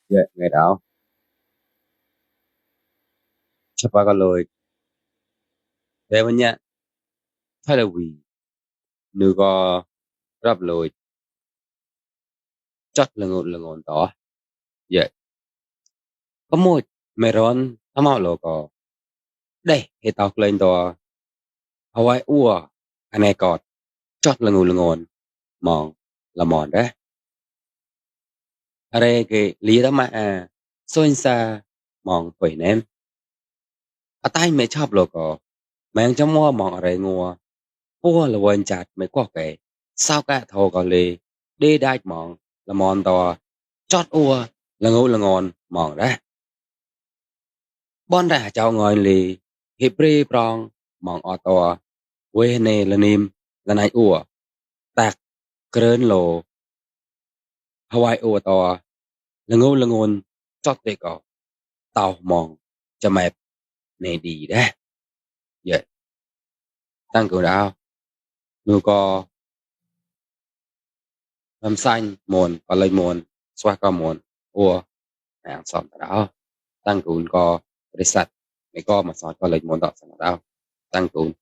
Dạ, ngày đó, siapa kalau banyak Halloween, nuga rap lôi chót lengon tỏ. Dạ, có một meron ama lo có đây hệ tộc lên tỏ Hawaii ua anh ấy có chót lengon mòn là mòn đấy. Are cái lý đó mà xuyên xa mòn quỷ ném. À tay mẹ chóp lo có mang cho mua mòn are ngua. Ua là quên chặt mấy quả kệ. Sao cả thô có lì đi đai mòn là mòn tỏ chót ua là ngon mòn đấy. Bon đã chào ngồi lì hiệp ri prong mong ở tòa quê nê là nim là này ủa tạc krơn lồ Hawaii ủa tòa là ngôn chót tê có tàu mong cho mẹp nê đi đó vậy tăng cường đào nu có làm xanh mồn và lấy mồn xoa có mồn ủa hàng xóm đào tăng cường có để sạch mấy có mà sọt có lấy mồn đỏ sẵn đào tăng cường